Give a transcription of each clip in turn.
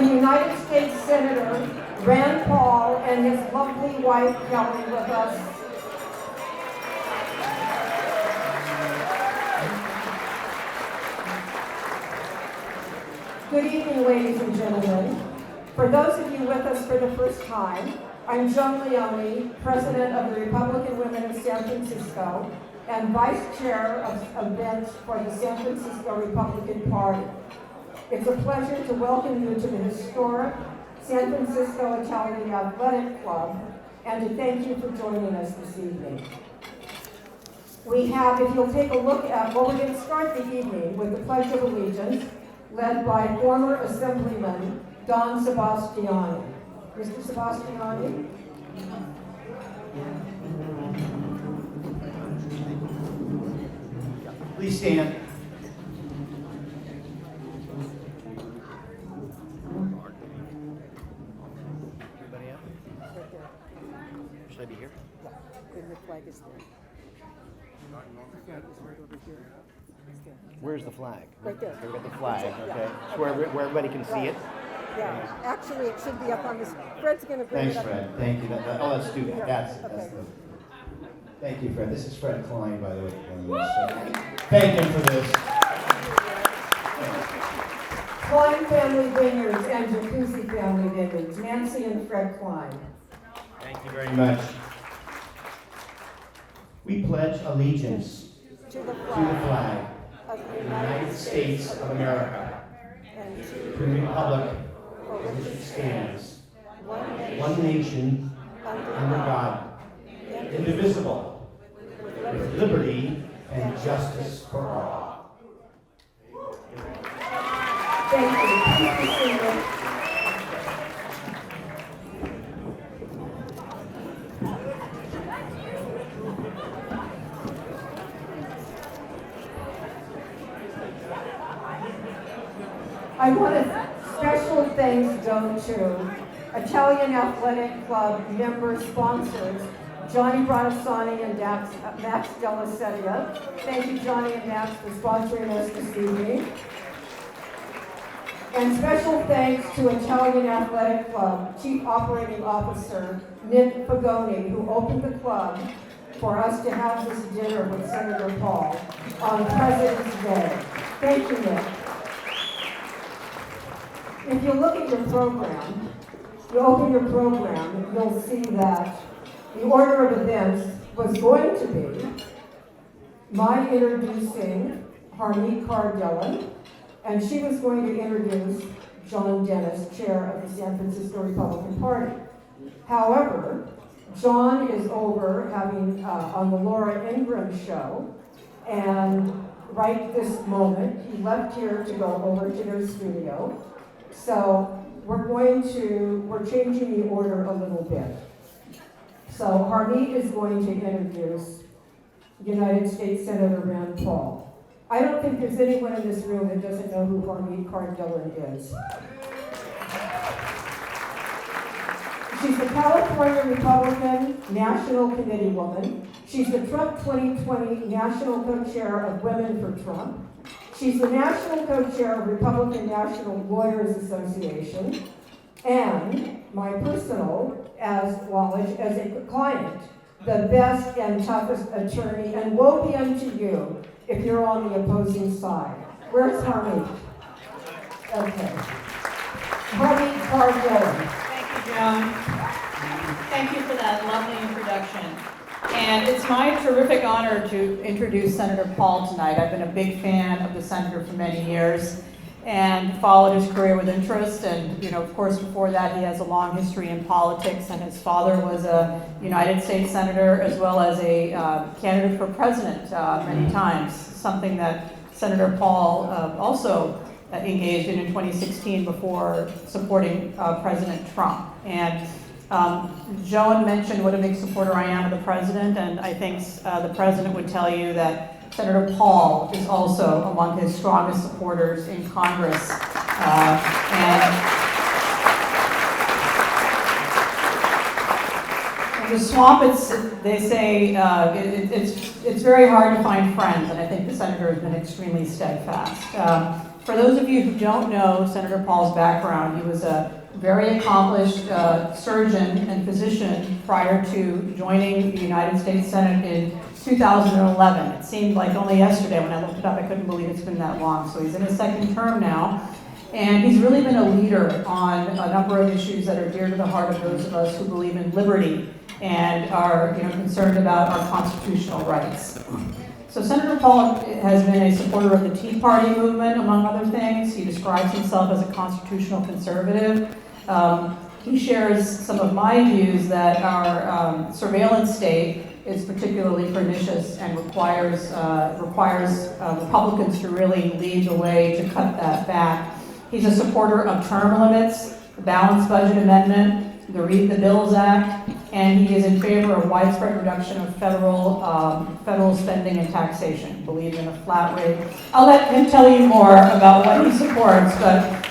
have United States Senator Rand Paul and his lovely wife Kelly with us. Good evening, ladies and gentlemen. For those of you with us for the first time, I'm Joan Leone, President of the Republican Women of San Francisco and Vice Chair of Events for the San Francisco Republican Party. It's a pleasure to welcome you to the historic San Francisco Italian Athletic Club and to thank you for joining us this evening. We have, if you'll take a look at, well, we're going to start the evening with the Pledge of Allegiance, led by former Assemblyman Don Sebastiani. Mr. Sebastiani? Please stand. Everybody up? Should I be here? Yeah, and the flag is there. The flag is right over here. Where's the flag? Right there. Okay, we got the flag, okay. Yeah. Where everybody can see it? Yeah, actually it should be up on this. Fred's going to bring Thanks, it up. Fred. Thank you. Oh, that's too bad. That's Okay. Thank you, Fred. This is Fred Klein, by the way. Thank him for this. Klein Family Vineyards and Jacuzzi Family Vineyards, Nancy and Fred Klein. Thank you very much. We pledge allegiance To the to the flag flag of of the United States of America, and to the republic for for which it stands, one one nation, under God, indivisible, with liberty and justice for all. Thank you. Please be seated. I want to special thanks go to Italian Athletic Club member sponsors, Johnny Bonassani and Max Della Sedia. Thank you, Johnny and Max, for sponsoring us this evening. And special thanks to Italian Athletic Club Chief Operating Officer Nick Pagoni, who opened the club for us to have this dinner with Senator Paul on President's Day. Thank you, Nick. If you look at your program, you open your program, you'll see that the order of events was going to be my introducing Harmeet Kaur Dhillon, and she was going to introduce John Dennis, chair of the San Francisco Republican Party. However, John is over having on the Laura Ingraham show, and right this moment, he left here to go over to their studio. So we're changing the order a little bit. So Harmeet is going to introduce United States Senator Rand Paul. I don't think there's anyone in this room that doesn't know who Harmeet Kaur Dhillon is. She's the California Republican National Committee woman. She's the Trump 2020 National Co-Chair of Women for Trump. She's the National Co-Chair of Republican National Lawyers Association. And my personal, as well as a client, the best and toughest attorney, and woe be unto you if you're on the opposing side. Where's Harmeet? Okay. Harmeet Kaur Dhillon. Thank you, Joan. Thank you for that lovely introduction. And it's my terrific honor to introduce Senator Paul tonight. I've been a big fan of the senator for many years and followed his career with interest. And, of course, before that, he has a long history in politics, and his father was a United States senator as well as a candidate for president many times, something that Senator Paul also engaged in 2016 before supporting President Trump. And Joan mentioned what a big supporter I am of the president, and I think the president would tell you that Senator Paul is also among his strongest supporters in Congress. And in the swamp, they say it's very hard to find friends, and I think the senator has been extremely steadfast. For those of you who don't know Senator Paul's background, he was a very accomplished surgeon and physician prior to joining the United States Senate in 2011. It seemed like only yesterday when I looked it up, I couldn't believe it's been that long. So he's in his second term now. And he's really been a leader on a number of issues that are dear to the heart of those of us who believe in liberty and are concerned about our constitutional rights. So Senator Paul has been a supporter of the Tea Party movement, among other things. He describes himself as a constitutional conservative. He shares some of my views that our surveillance state is particularly pernicious and requires Republicans to really lead the way to cut that back. He's a supporter of term limits, the Balanced Budget Amendment, the Read the Bills Act, and he is in favor of widespread reduction of federal spending and taxation. Believes in a flat rate. I'll let him tell you more about what he supports, but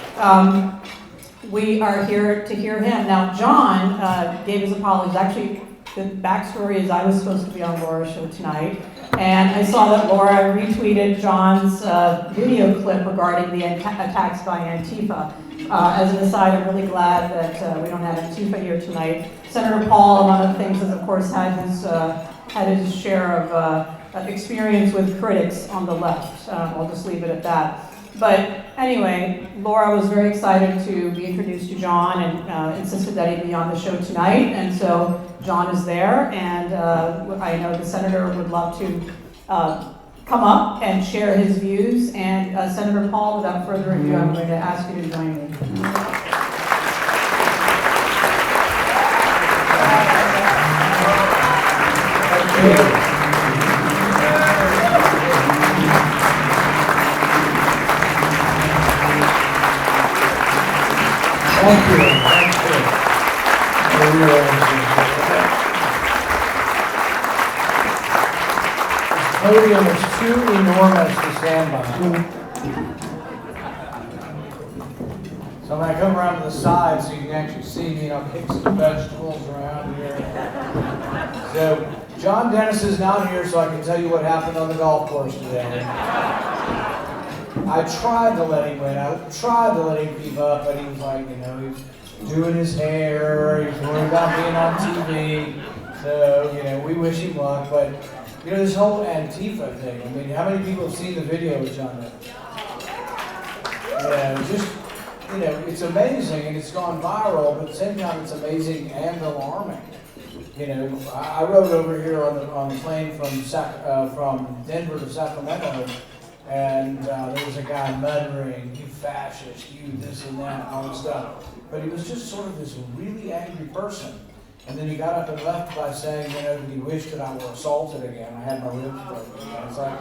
we are here to hear him. Now, John gave his apologies. Actually, the backstory is I was supposed to be on Laura's show tonight, and I saw that Laura retweeted John's video clip regarding the attacks by Antifa. As an aside, I'm really glad that we don't have Antifa here tonight. Senator Paul, among other things, has of course had his share of experience with critics on the left. I'll just leave it at that. But anyway, Laura was very excited to be introduced to John and insisted that he be on the show tonight. And so John is there, and I know the senator would love to come up and share his views. And Senator Paul, without further ado, I'm going to ask you to join me. Thank you. This podium is too enormous to stand behind. So I'm going to come around to the side so you can actually see me, and I'll kick some vegetables around here. So John Dennis is not here, so I can tell you what happened on the golf course today. I tried to let him win. I tried to let him keep up, but he was like, he's doing his hair, he's worried about being on TV. So, we wish him luck. But, this whole Antifa thing, I mean, how many people have seen the video with John Dennis? It's amazing and it's gone viral, but at the same time, it's amazing and alarming. I rode over here on the plane from Denver to Sacramento. And there was a guy muttering, "You fascist, you this and that," and all this stuff. But he was just sort of this really angry person. And then he got up and left by saying, that he wished that I were assaulted again. I had my ribs broken. And it's like,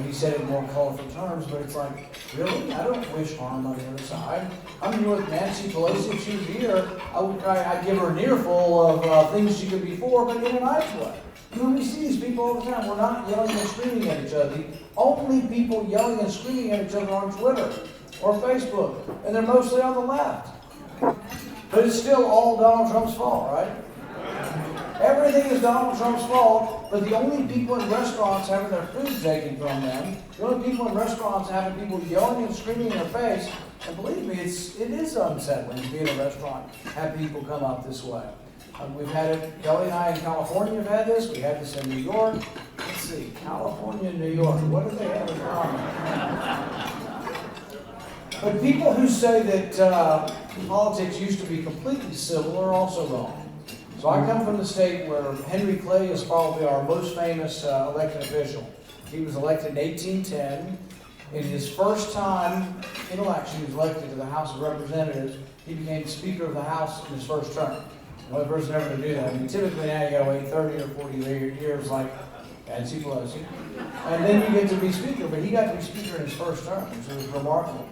he said it in more colorful terms, but it's like, really? I don't wish harm on the other side. I'm here with Nancy Pelosi. If she was here, I'd give her an earful of things she could be for, but in a nice way. We see these people all the time. We're not yelling and screaming at each other. The only people yelling and screaming at each other are on Twitter or Facebook, and they're mostly on the left. But it's still all Donald Trump's fault, right? Everything is Donald Trump's fault, but the only people in restaurants having their food taken from them, the only people in restaurants having people yelling and screaming in their face, and believe me, it is unsettling to be in a restaurant, have people come up this way. We've had it, Kelly and I in California have had this, we had this in New York. Let's see, California and New York, what do they have in common? But people who say that politics used to be completely civil are also wrong. So I come from the state where Henry Clay is probably our most famous elected official. He was elected in 1810. In his first time in election, he was elected to the House of Representatives. He became Speaker of the House in his first term. One person ever to do that. I mean, typically now you got to wait 30 or 40 years like Nancy Pelosi. And then you get to be Speaker, but he got to be Speaker in his first term, which was remarkable.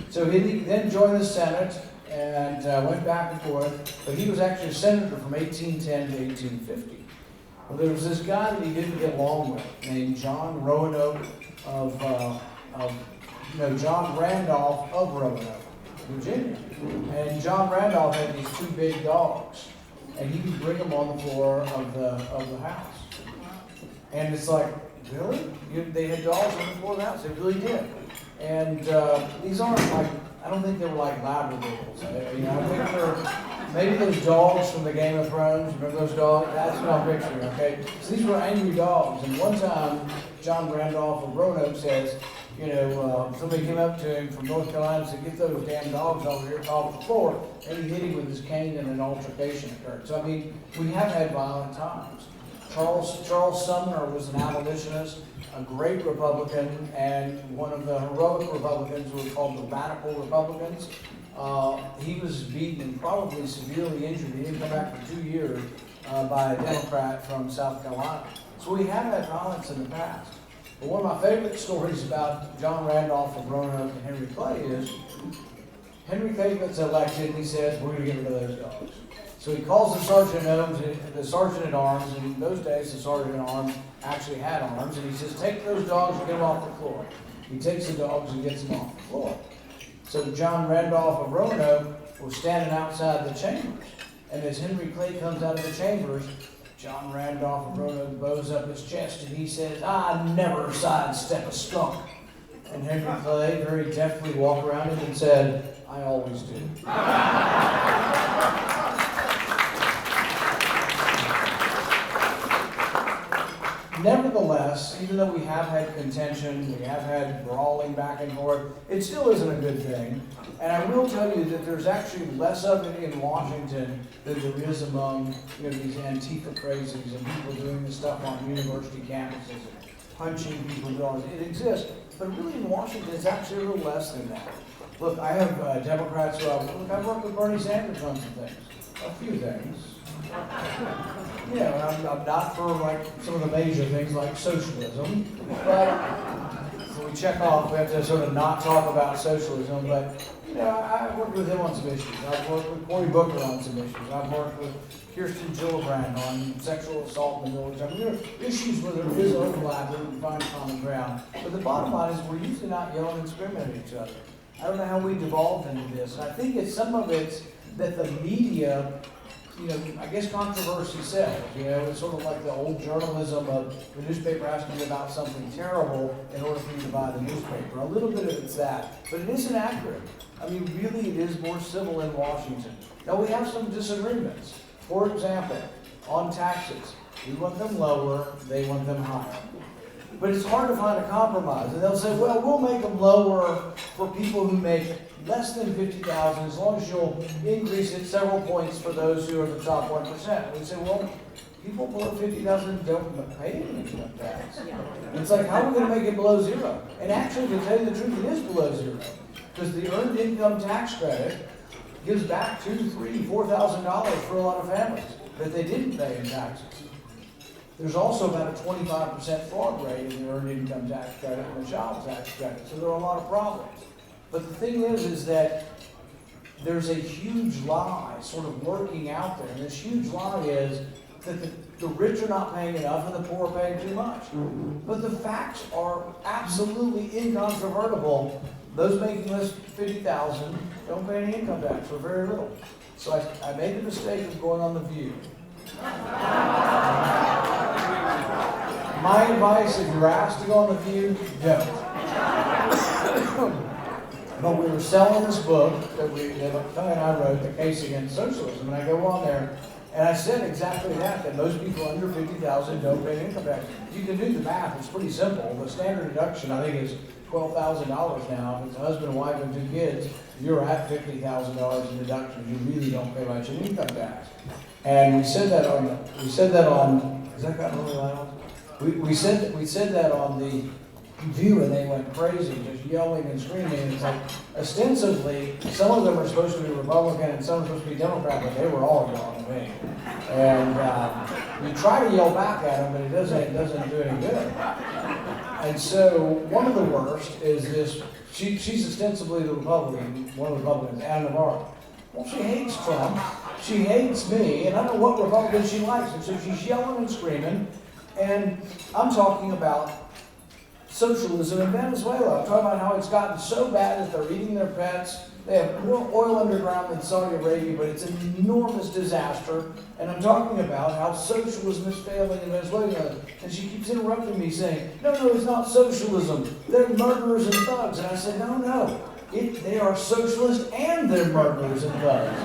So he then joined the Senate and went back and forth, but he was actually a senator from 1810 to 1850. Well, there was this guy that he didn't get along with named John Roanoke John Randolph of Roanoke, Virginia. And John Randolph had these two big dogs, and he would bring them on the floor of the house. And it's like, really? They had dogs on the floor of the house? They really did. And these aren't like, I don't think they were like Labradoodles. I think they're maybe those dogs from the Game of Thrones. Remember those dogs? That's what I'm picturing, okay? So these were angry dogs. And one time, John Randolph of Roanoke says, somebody came up to him from North Carolina and said, get those damn dogs over here off the floor. And he hit him with his cane and an altercation occurred. So, I mean, we have had violent times. Charles Sumner was an abolitionist, a great Republican, and one of the heroic Republicans who were called the Radical Republicans. He was beaten and probably severely injured. He didn't come back for 2 years by a Democrat from South Carolina. So we have had violence in the past. But one of my favorite stories about John Randolph of Roanoke and Henry Clay is Henry Clay gets elected and he says, we're going to get rid of those dogs. So he calls the sergeant at arms, and in those days the sergeant at arms actually had arms, and he says, take those dogs and get them off the floor. He takes the dogs and gets them off the floor. So John Randolph of Roanoke was standing outside the chambers, and as Henry Clay comes out of the chambers, John Randolph of Roanoke bows up his chest and he says, I never sidestep a skunk. And Henry Clay very deftly walked around him and said, I always do. Nevertheless, even though we have had contention, we have had brawling back and forth, it still isn't a good thing. And I will tell you that there's actually less of it in Washington than there is among these Antifa crazies and people doing this stuff on university campuses and punching people. It exists, but really in Washington it's actually a little less than that. Look, I have Democrats who I've worked with Bernie Sanders on some things, a few things. I'm not for like some of the major things like socialism, but so we check off. We have to sort of not talk about socialism, but I've worked with him on some issues. I've worked with Cory Booker on some issues. I've worked with Kirsten Gillibrand on sexual assault in the village. I mean, there are issues where there is overlap and we can find common ground. But the bottom line is we're usually not yelling and screaming at each other. I don't know how we devolved into this, and I think some of it's that the media. I guess controversy sells. It's sort of like the old journalism of the newspaper has to be about something terrible in order for you to buy the newspaper. A little bit of it's that, but it isn't accurate. I mean, really, it is more civil in Washington. Now, we have some disagreements. For example, on taxes, we want them lower, they want them higher. But it's hard to find a compromise. And they'll say, well, we'll make them lower for people who make less than $50,000 as long as you'll increase it several points for those who are the top 1%. We say, well, people below $50,000 don't pay any income tax. And it's like, how are we going to make it below zero? And actually, to tell you the truth, it is below zero. Because the earned income tax credit gives back $2,000, $3,000, $4,000 for a lot of families that they didn't pay in taxes. There's also about a 25% fraud rate in the earned income tax credit and the child tax credit. So there are a lot of problems. But the thing is that there's a huge lie sort of working out there. And this huge lie is that the rich are not paying enough and the poor are paying too much. But the facts are absolutely incontrovertible. Those making less than $50,000 don't pay any income tax or very little. So I made the mistake of going on The View. My advice, if you're asked to go on The View, don't. But we were selling this book that Tony and I wrote, The Case Against Socialism, and I go on there, and I said exactly that most people under $50,000 don't pay income tax. You can do the math, it's pretty simple. The standard deduction, I think, is $12,000 now. If it's a husband, wife, and 2 kids, you're at $50,000 in deductions. You really don't pay much in income tax. And we said that on, has that gotten really loud? We said that on The View, and they went crazy, just yelling and screaming. And it's like, ostensibly, some of them are supposed to be Republican and some are supposed to be Democrat, but they were all yelling at me. And you try to yell back at them, but it doesn't do any good. And so one of the worst is this. She's ostensibly the Republican, one of the Republicans, Anna Navarro. Well, she hates Trump. She hates me, and I don't know what Republicans she likes. And so she's yelling and screaming. And I'm talking about socialism in Venezuela. I'm talking about how it's gotten so bad that they're eating their pets, They have more oil underground than Saudi Arabia, but it's an enormous disaster. And I'm talking about how socialism is failing in Venezuela. And she keeps interrupting me saying, no, it's not socialism. They're murderers and thugs. And I said, no. They are socialists and they're murderers and thugs.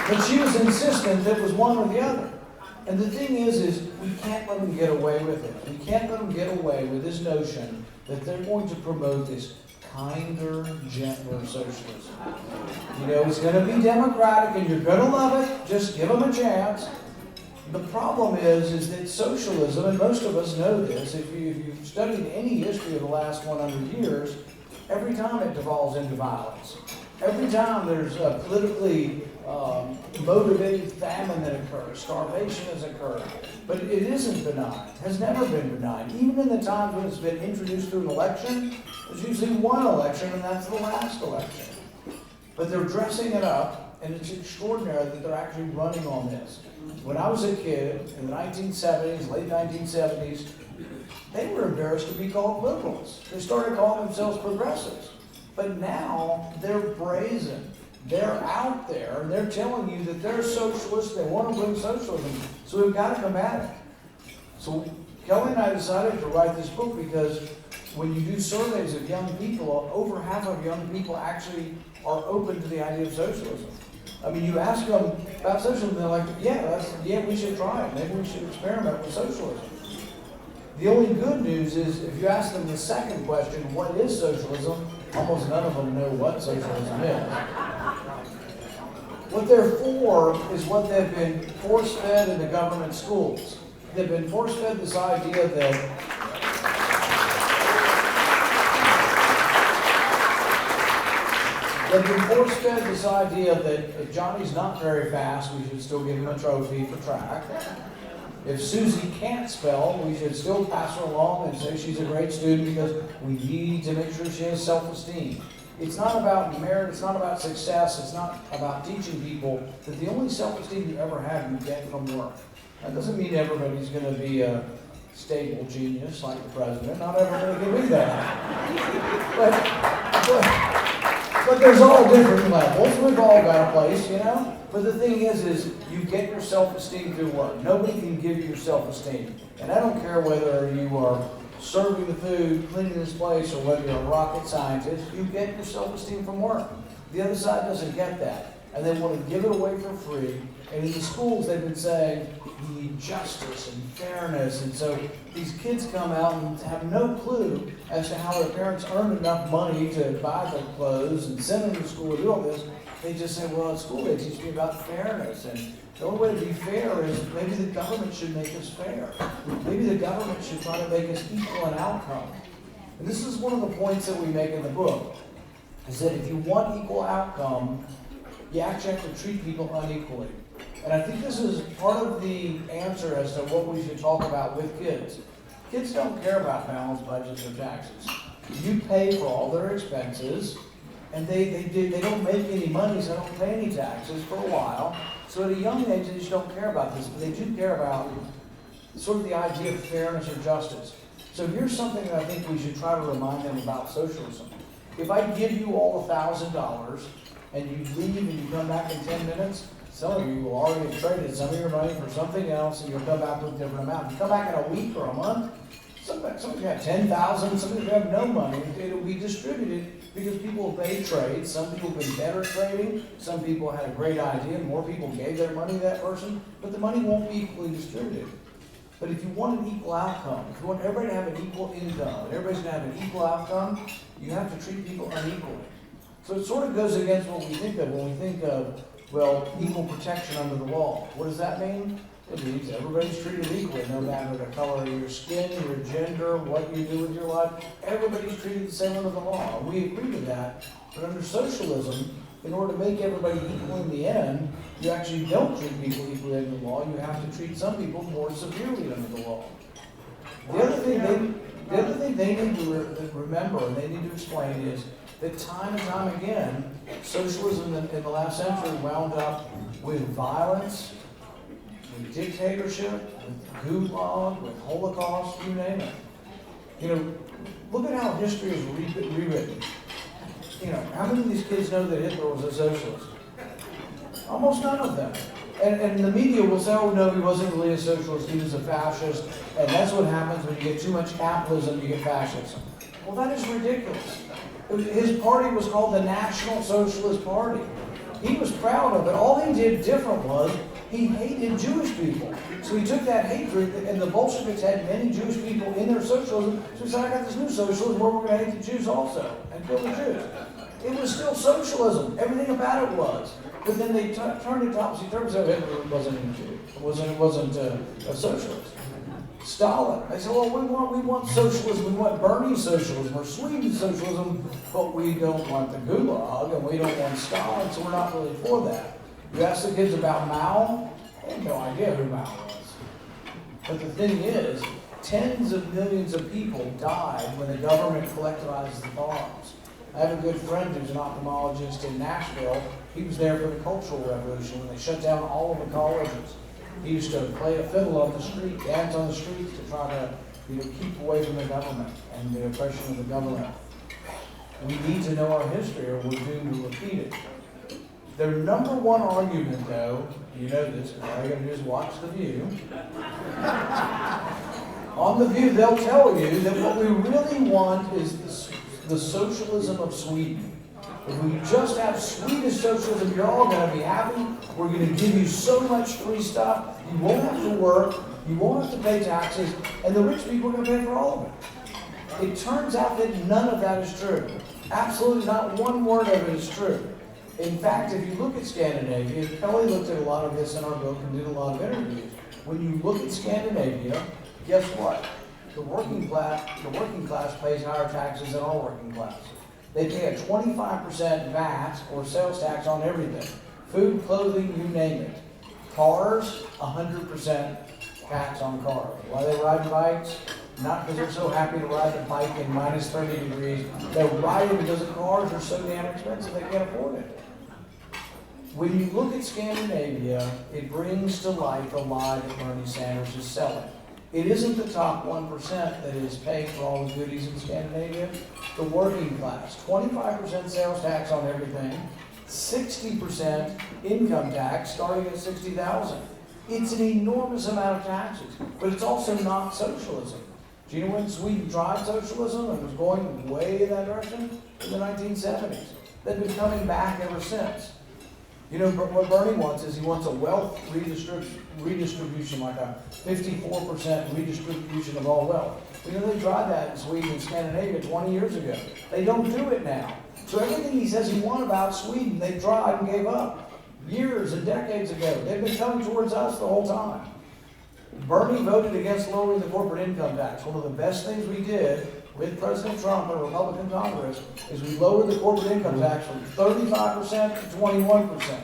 But she was insistent that it was one or the other. And the thing is we can't let them get away with it. We can't let them get away with this notion that they're going to promote this kinder, gentler socialism. It's going to be democratic and you're going to love it. Just give them a chance. The problem is that socialism, and most of us know this, if you've studied any history of the last 100 years, every time it devolves into violence. Every time there's a politically motivated famine that occurs, starvation has occurred. But it isn't benign, has never been benign. Even in the times when it's been introduced through an election, there's usually one election, and that's the last election. But they're dressing it up, and it's extraordinary that they're actually running on this. When I was a kid, in the 1970s, late 1970s, they were embarrassed to be called liberals. They started calling themselves progressives. But now they're brazen. They're out there, and they're telling you that they're socialists, they want to bring socialism. So we've got to combat it. So Kelly and I decided to write this book because when you do surveys of young people, over half of young people actually are open to the idea of socialism. I mean, you ask them about socialism, they're like, yeah, we should try it. Maybe we should experiment with socialism. The only good news is if you ask them the second question, what is socialism? Almost none of them know what socialism is. What they're for is what they've been force-fed in the government schools. They've been force-fed this idea that if Johnny's not very fast, we should still give him a trophy for track. If Susie can't spell, we should still pass her along and say she's a great student because we need to make sure she has self-esteem. It's not about merit, it's not about success, it's not about teaching people that the only self-esteem you ever have you get from work. That doesn't mean everybody's going to be a stable genius like the president. Not everybody can be that. But there's all different levels. We've all got a place, But the thing is you get your self-esteem through work. Nobody can give you your self-esteem. And I don't care whether you are serving the food, cleaning this place, or whether you're a rocket scientist, you get your self-esteem from work. The other side doesn't get that. And they want to give it away for free. And in the schools, they've been saying, we need justice and fairness. And so these kids come out and have no clue as to how their parents earned enough money to buy their clothes and send them to school and do all this. They just say, well, at school they teach me about fairness. And the only way to be fair is maybe the government should make us fair. Maybe the government should try to make us equal in outcome. And this is one of the points that we make in the book, is that if you want equal outcome, you actually have to treat people unequally. And I think this is part of the answer as to what we should talk about with kids. Kids don't care about balanced budgets or taxes. You pay for all their expenses, and they don't make any money, so they don't pay any taxes for a while. So at a young age, they just don't care about this, but they do care about sort of the idea of fairness or justice. So here's something that I think we should try to remind them about socialism. If I give you all $1,000, and you leave and you come back in 10 minutes, some of you will already have traded some of your money for something else, and you'll come back with a different amount. If you come back in a week or a month, some of you have 10,000, some of you have no money. It'll be distributed because people obey trade. Some people have been better at trading. Some people had a great idea. More people gave their money to that person, but the money won't be equally distributed. But if you want an equal outcome, if you want everybody to have an equal income, and everybody's going to have an equal outcome, you have to treat people unequally. So it sort of goes against what we think of when we think of, well, equal protection under the law. What does that mean? It means everybody's treated equally, no matter the color of your skin, your gender, what you do with your life. Everybody's treated the same under the law. We agree with that. But under socialism, in order to make everybody equal in the end, you actually don't treat people equally under the law. You have to treat some people more severely under the law. The other thing they need to remember and they need to explain is that time and time again, socialism in the last century wound up with violence, with dictatorship, with gulag, with Holocaust, you name it. You know, look at how history is rewritten. You know, how many of these kids know that Hitler was a socialist? Almost none of them. And the media will say, oh no, he wasn't really a socialist, he was a fascist. And that's what happens when you get too much capitalism, you get fascism. Well, that is ridiculous. His party was called the National Socialist Party. He was proud of it. All he did different was he hated Jewish people. So he took that hatred, and the Bolsheviks had many Jewish people in their socialism. So he said, I got this new socialism where we're going to hate the Jews also and kill the Jews. It was still socialism. Everything about it was. But then they turned it topsy-turvy. So Hitler wasn't a Jew. It wasn't a socialist. Stalin. They said, well, we want socialism. We want Bernie's socialism or Sweden's socialism, but we don't want the Gulag and we don't want Stalin, so we're not really for that. You ask the kids about Mao, they have no idea who Mao was. But the thing is, tens of millions of people died when the government collectivized the farms. I have a good friend who's an ophthalmologist in Nashville. He was there for the Cultural Revolution when they shut down all of the colleges. He used to play a fiddle on the street, dance on the streets to try to keep away from the government and the oppression of the government. We need to know our history or we're doomed to repeat it. Their number one argument, though, you know this, because all you got to do is watch The View. On The View, they'll tell you that what we really want is the socialism of Sweden. If we just have Swedish socialism, you're all going to be happy. We're going to give you so much free stuff. You won't have to work. You won't have to pay taxes. And the rich people are going to pay for all of it. It turns out that none of that is true. Absolutely not one word of it is true. In fact, if you look at Scandinavia, Kelly looked at a lot of this in our book and did a lot of interviews. When you look at Scandinavia, guess what? The working class pays higher taxes than our working class. They pay a 25% VAT or sales tax on everything. Food, clothing, you name it. Cars, 100% tax on cars. Why are they riding bikes? Not because they're so happy to ride the bike in minus 30 degrees. They're riding because the cars are so damn expensive they can't afford it. When you look at Scandinavia, it brings to life a lie that Bernie Sanders is selling. It isn't the top 1% that is paying for all the goodies in Scandinavia. The working class, 25% sales tax on everything, 60% income tax starting at $60,000. It's an enormous amount of taxes, but it's also not socialism. Do you know when Sweden tried socialism and was going way in that direction? In the 1970s. They've been coming back ever since. You know, what Bernie wants is he wants a wealth redistribution, like a 54% redistribution of all wealth. You know, they tried that in Sweden and Scandinavia 20 years ago. They don't do it now. So everything he says he wants about Sweden, they tried and gave up years and decades ago. They've been coming towards us the whole time. Bernie voted against lowering the corporate income tax. One of the best things we did with President Trump and Republican Congress is we lowered the corporate income tax from 35% to 21%.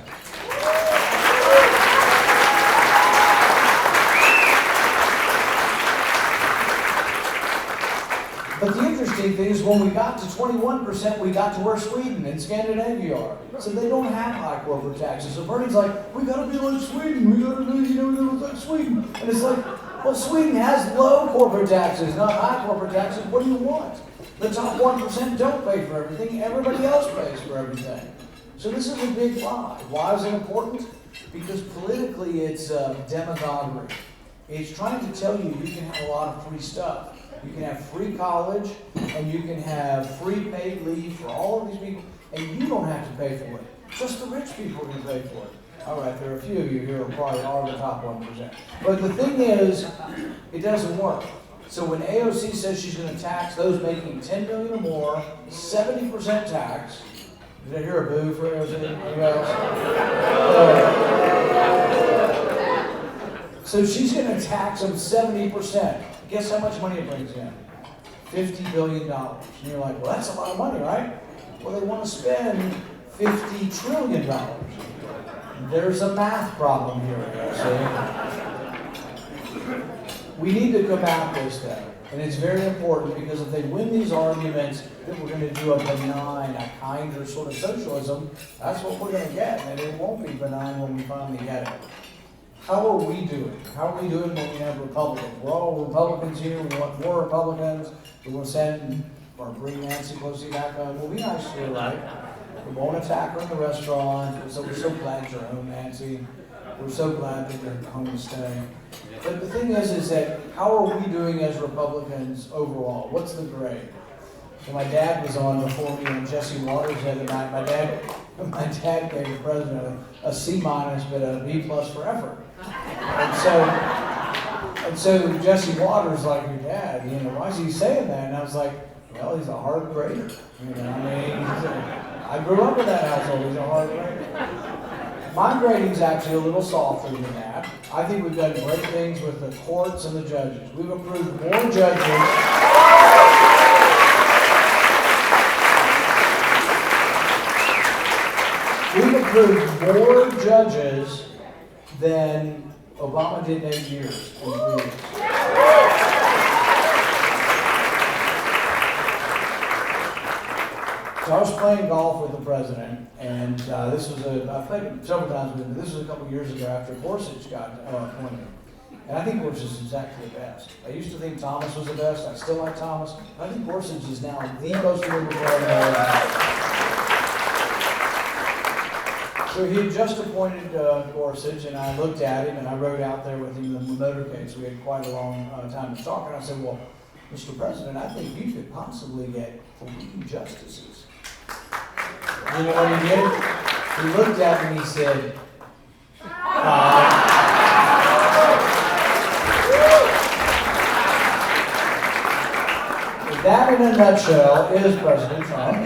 But the interesting thing is when we got to 21%, we got to where Sweden and Scandinavia are. So they don't have high corporate taxes. So Bernie's like, we got to be like Sweden. We got to be, like Sweden. And it's like, well, Sweden has low corporate taxes, not high corporate taxes. What do you want? The top 1% don't pay for everything. Everybody else pays for everything. So this is a big lie. Why is it important? Because politically it's demagoguery. It's trying to tell you you can have a lot of free stuff. You can have free college, and you can have free paid leave for all of these people, and you don't have to pay for it. Just the rich people are going to pay for it. All right, there are a few of you here who probably are the top 1%. But the thing is, it doesn't work. So when AOC says she's going to tax those making $10 million or more, 70% tax. Did I hear a boo for AOC? Anybody else? So she's going to tax them 70%. Guess how much money it brings in? $50 billion. And you're like, well, that's a lot of money, right? Well, they want to spend $50 trillion. There's a math problem here, see? We need to combat this, though. And it's very important because if they win these arguments that we're going to do a benign, a kinder sort of socialism, that's what we're going to get. And it won't be benign when we finally get it. How are we doing? How are we doing when we have Republicans? We're all Republicans here. We want more Republicans. We want to send or bring Nancy Pelosi back home. We'll be nice to her, right? We won't attack her in the restaurant. So we're so glad you're home, Nancy. We're so glad that you're home to stay. But the thing is that how are we doing as Republicans overall? What's the grade? Well, my dad was on before me and Jesse Waters the other night. My dad gave the president a C- but a B+ for effort. And so Jesse Waters, like your dad, why is he saying that? And I was like, well, he's a hard grader. I grew up in that household. He's a hard grader. My grading's actually a little softer than that. I think we've done great things with the courts and the judges. We've approved more judges. We've approved more judges than Obama did in 8 years. So I was playing golf with the president, and I played several times with him. This was a couple years ago after Gorsuch got appointed. And I think Gorsuch is exactly the best. I used to think Thomas was the best. I still like Thomas. I think Gorsuch is now the most moving player in America. So he had just appointed Gorsuch, and I looked at him, and I rode out there with him in the motorcade, so we had quite a long time to talk. And I said, well, Mr. President, I think you could possibly get 3 justices. You know what he did? He looked at me and he said, that in a nutshell is President Trump.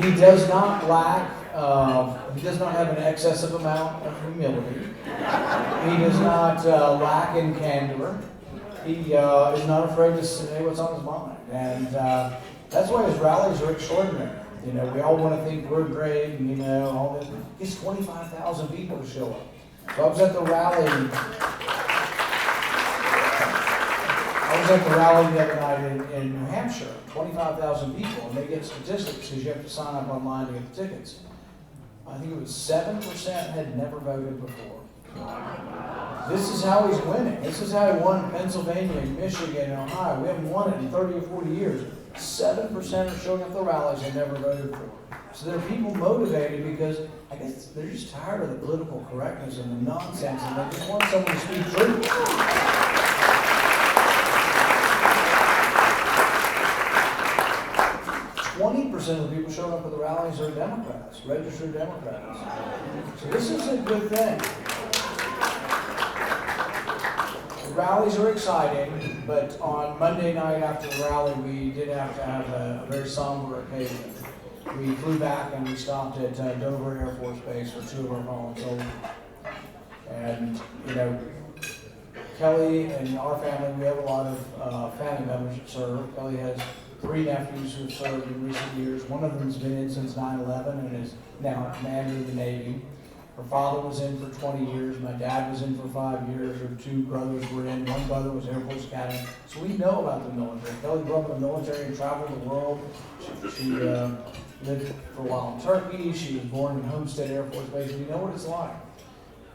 He does not have an excessive amount of humility. He does not lack in candor. He is not afraid to say what's on his mind. And that's why his rallies are extraordinary. We all want to think we're great and, all this. He gets 25,000 people to show up. So I was at the rally the other night in New Hampshire, 25,000 people, and they get statistics because you have to sign up online to get the tickets. I think it was 7% had never voted before. This is how he's winning. This is how he won Pennsylvania, Michigan, and Ohio. We haven't won it in 30 or 40 years. 7% are showing up at the rallies they never voted for. So there are people motivated because I guess they're just tired of the political correctness and the nonsense, and they just want someone to speak truth. 20% of the people showing up at the rallies are Democrats, registered Democrats. So this is a good thing. The rallies are exciting, but on Monday night after the rally, we did have to have a very somber occasion. We flew back and we stopped at Dover Air Force Base for 2 of our fallen soldiers. And, Kelly and our family, we have a lot of family members that serve. Kelly has 3 nephews who have served in recent years. One of them has been in since 9/11 and is now a commander of the Navy. Her father was in for 20 years. My dad was in for 5 years. Her 2 brothers were in. One brother was Air Force Academy. So we know about the military. Kelly grew up in the military and traveled the world. She lived for a while in Turkey. She was born in Homestead Air Force Base. We know what it's like.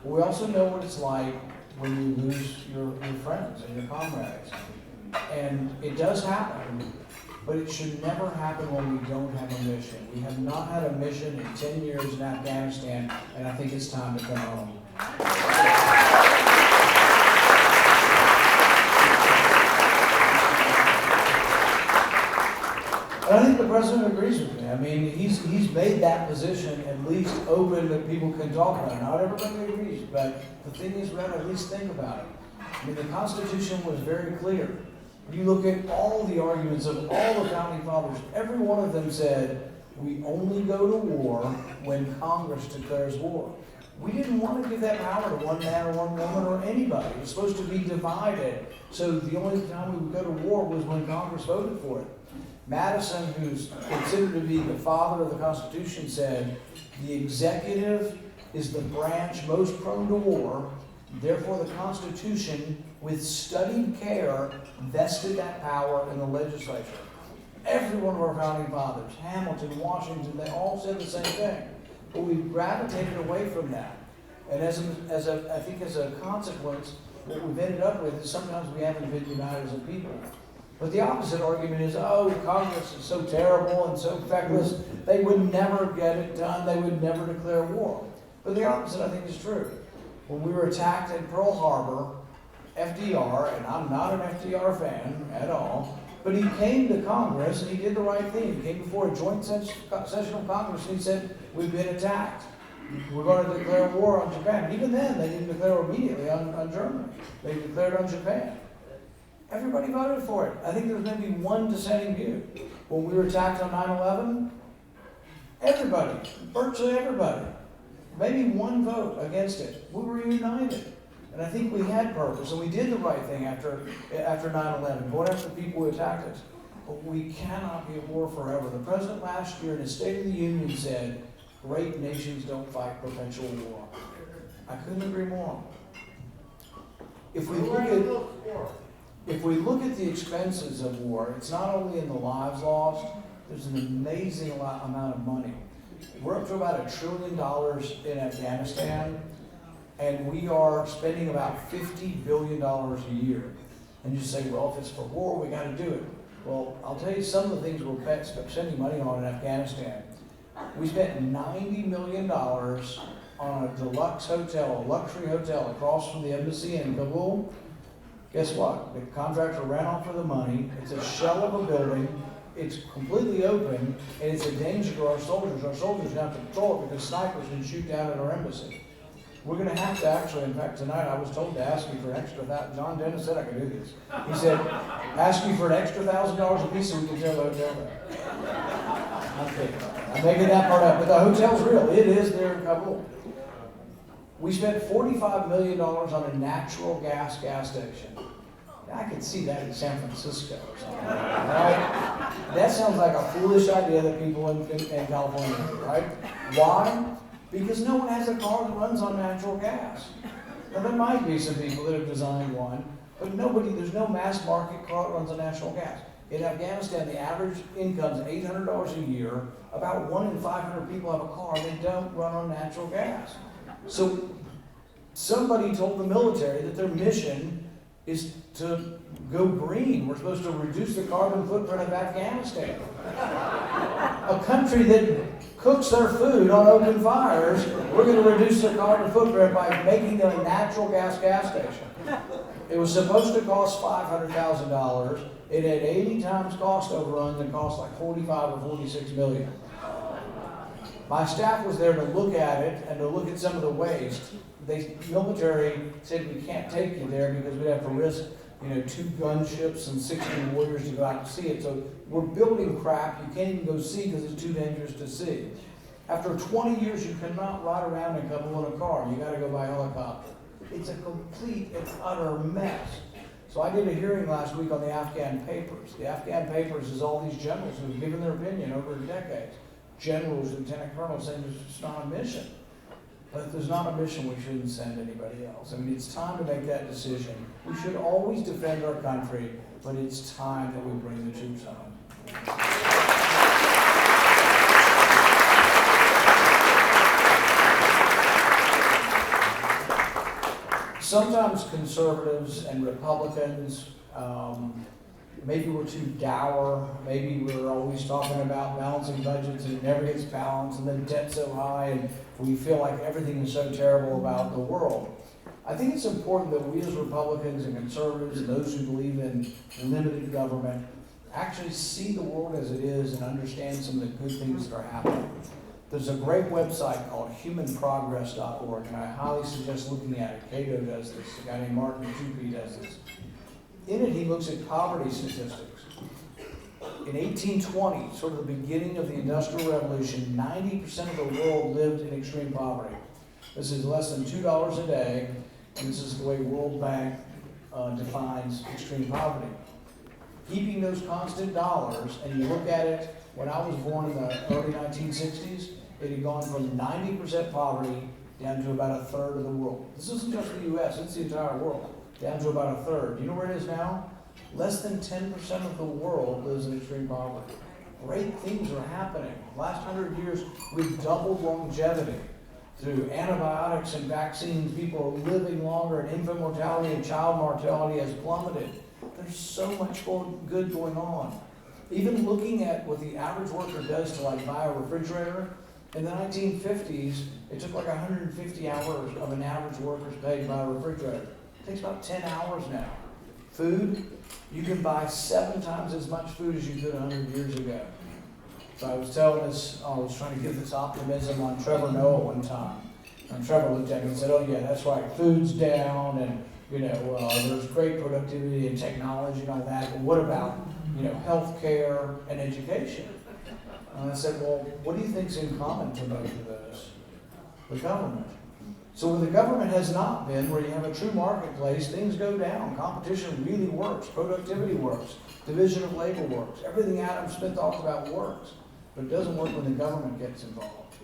But we also know what it's like when you lose your friends and your comrades. And it does happen. But it should never happen when we don't have a mission. We have not had a mission in 10 years in Afghanistan, and I think it's time to come home. And I think the president agrees with me. I mean, he's made that position at least open that people can talk about it. Not everybody agrees, but the thing is, we ought to at least think about it. I mean, the Constitution was very clear. You look at all the arguments of all the founding fathers, every one of them said, we only go to war when Congress declares war. We didn't want to give that power to one man or one woman or anybody. It was supposed to be divided. So the only time we would go to war was when Congress voted for it. Madison, who's considered to be the father of the Constitution, said, the executive is the branch most prone to war. Therefore, the Constitution, with studied care, vested that power in the legislature. Every one of our founding fathers, Hamilton, Washington, they all said the same thing. But we've gravitated away from that. And I think as a consequence, what we've ended up with is sometimes we haven't been united as a people. But the opposite argument is, oh, Congress is so terrible and so feckless, they would never get it done, they would never declare war. But the opposite, I think, is true. When we were attacked at Pearl Harbor, FDR, and I'm not an FDR fan at all, but he came to Congress and he did the right thing. He came before a joint session of Congress and he said, we've been attacked. We're going to declare war on Japan. Even then, they didn't declare immediately on Germany. They declared on Japan. Everybody voted for it. I think there was maybe one dissenting view. When we were attacked on 9/11, everybody, virtually everybody, maybe one vote against it. We were united. And I think we had purpose, and we did the right thing after 9/11, going after the people who attacked us. But we cannot be at war forever. The president last year in his State of the Union said, great nations don't fight perpetual war. I couldn't agree more. If we look at the expenses of war, it's not only in the lives lost, there's an amazing amount of money. We're up to about $1 trillion in Afghanistan, and we are spending about $50 billion a year. And you say, well, if it's for war, we got to do it. Well, I'll tell you some of the things we're spending money on in Afghanistan. We spent $90 million on a deluxe hotel, a luxury hotel across from the embassy in Kabul. Guess what? The contractor ran off with the money. It's a shell of a building. It's completely open, and it's a danger to our soldiers. Our soldiers have to patrol it because snipers can shoot down at our embassy. We're going to have to actually, in fact, tonight I was told to ask you for an extra $1,000. John Dennis said I could do this. He said, ask you for an extra $1,000 a piece so we can tear the hotel down. I'm kidding. I'm making that part up, but the hotel's real. It is there in Kabul. We spent $45 million on a natural gas station. I could see that in San Francisco or something, right? That sounds like a foolish idea that people in California do, right? Why? Because no one has a car that runs on natural gas. Now, there might be some people that have designed one, but there's no mass market car that runs on natural gas. In Afghanistan, the average income is $800 a year. About 1 in 500 people have a car. They don't run on natural gas. So somebody told the military that their mission is to go green. We're supposed to reduce the carbon footprint of Afghanistan. A country that cooks their food on open fires, we're going to reduce their carbon footprint by making them a natural gas station. It was supposed to cost $500,000. It had 80 times cost overruns and cost like 45 or 46 million. My staff was there to look at it and to look at some of the waste. The military said we can't take you there because we'd have to risk, 2 gunships and 60 warriors to go out to see it. So we're building crap you can't even go see because it's too dangerous to see. After 20 years, you cannot ride around in Kabul in a car. You got to go by helicopter. It's a complete and utter mess. So I did a hearing last week on the Afghan papers. The Afghan papers is all these generals who have given their opinion over decades. Generals, lieutenant colonels saying there's just not a mission. But if there's not a mission, we shouldn't send anybody else. I mean, it's time to make that decision. We should always defend our country, but it's time that we bring the troops home. Sometimes conservatives and Republicans, maybe we're too dour, maybe we're always talking about balancing budgets and it never gets balanced, and then debt's so high, and we feel like everything is so terrible about the world. I think it's important that we as Republicans and conservatives and those who believe in limited government actually see the world as it is and understand some of the good things that are happening. There's a great website called humanprogress.org, and I highly suggest looking at it. Cato does this. A guy named Martin Tupy does this. In it, he looks at poverty statistics. In 1820, sort of the beginning of the Industrial Revolution, 90% of the world lived in extreme poverty. This is less than $2 a day, and this is the way World Bank defines extreme poverty. Keeping those constant dollars, and you look at it, when I was born in the early 1960s, it had gone from 90% poverty down to about a third of the world. This isn't just the US, it's the entire world. Down to about a third. Do you know where it is now? Less than 10% of the world lives in extreme poverty. Great things are happening. The last 100 years, we've doubled longevity. Through antibiotics and vaccines, people are living longer, and infant mortality and child mortality has plummeted. There's so much good going on. Even looking at what the average worker does to like buy a refrigerator, in the 1950s, it took like 150 hours of an average worker's pay to buy a refrigerator. It takes about 10 hours now. Food, you can buy 7 times as much food as you could 100 years ago. So I was trying to give this optimism on Trevor Noah one time. And Trevor looked at me and said, oh yeah, that's right, food's down and there's great productivity and technology and all that, but what about, healthcare and education? And I said, well, what do you think's in common to both of those? The government. So where the government has not been, where you have a true marketplace, things go down. Competition really works. Productivity works. Division of labor works. Everything Adam Smith talked about works. But it doesn't work when the government gets involved.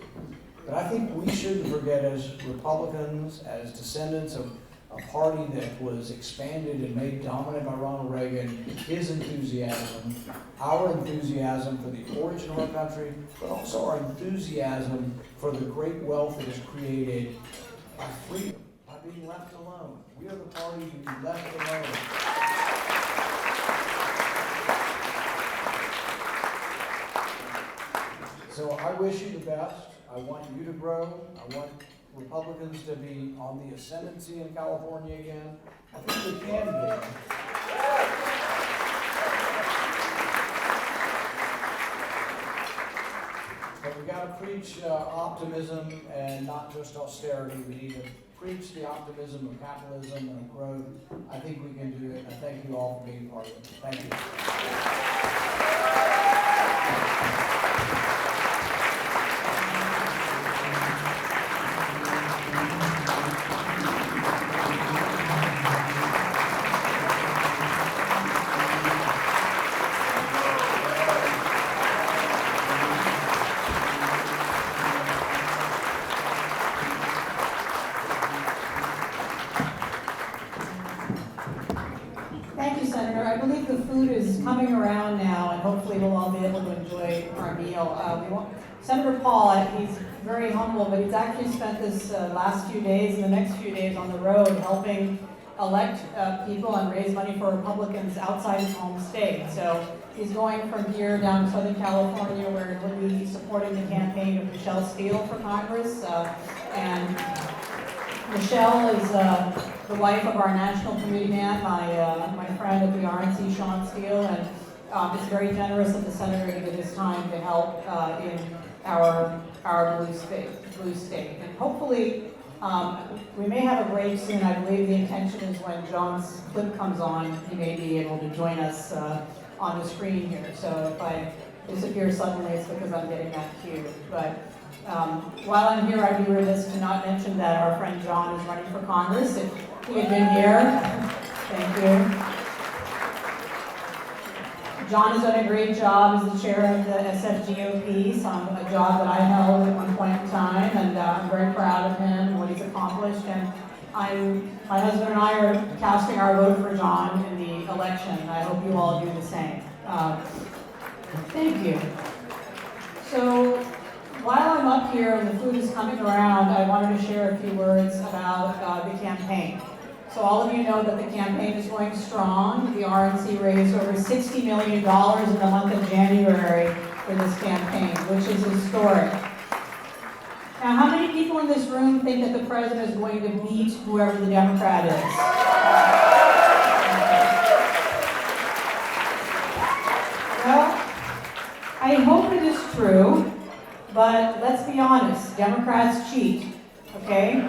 But I think we shouldn't forget, as Republicans, as descendants of a party that was expanded and made dominant by Ronald Reagan, his enthusiasm, our enthusiasm for the origin of our country, but also our enthusiasm for the great wealth that is created by freedom, by being left alone. We are the party to be left alone. So I wish you the best. I want you to grow. I want Republicans to be on the ascendancy in California again. I think we can be. But we got to preach optimism and not just austerity. We need to preach the optimism of capitalism and of growth. I think we can do it. I thank you all for being part of it. Thank you. Thank you, Senator. I believe the food is coming around now, and hopefully we'll all be able to enjoy our meal. Senator Paul, he's very humble, but he's actually spent this last few days and the next few days on the road helping elect people and raise money for Republicans outside his home state. So he's going from here down to Southern California, where he'll be supporting the campaign of Michelle Steele for Congress. And Michelle is the wife of our national committee man, my friend at the RNC, Sean Steele, and is very generous of the senator to give his time to help in our blue state. And hopefully, we may have a break soon. I believe the intention is when John's clip comes on, he may be able to join us on the screen here. So if I disappear suddenly, it's because I'm getting that cue. But while I'm here, I'd be remiss to not mention that our friend John is running for Congress. If he had been here, thank you. John has done a great job as the chair of the SFGOP, a job that I held at one point in time, and I'm very proud of him and what he's accomplished. And my husband and I are casting our vote for John in the election, and I hope you all do the same. Thank you. So, while I'm up here and the food is coming around, I wanted to share a few words about the campaign. So all of you know that the campaign is going strong. The RNC raised over $60 million in the month of January for this campaign, which is historic. Now, how many people in this room think that the president is going to beat whoever the Democrat is? Well, I hope it is true. But let's be honest, Democrats cheat, okay?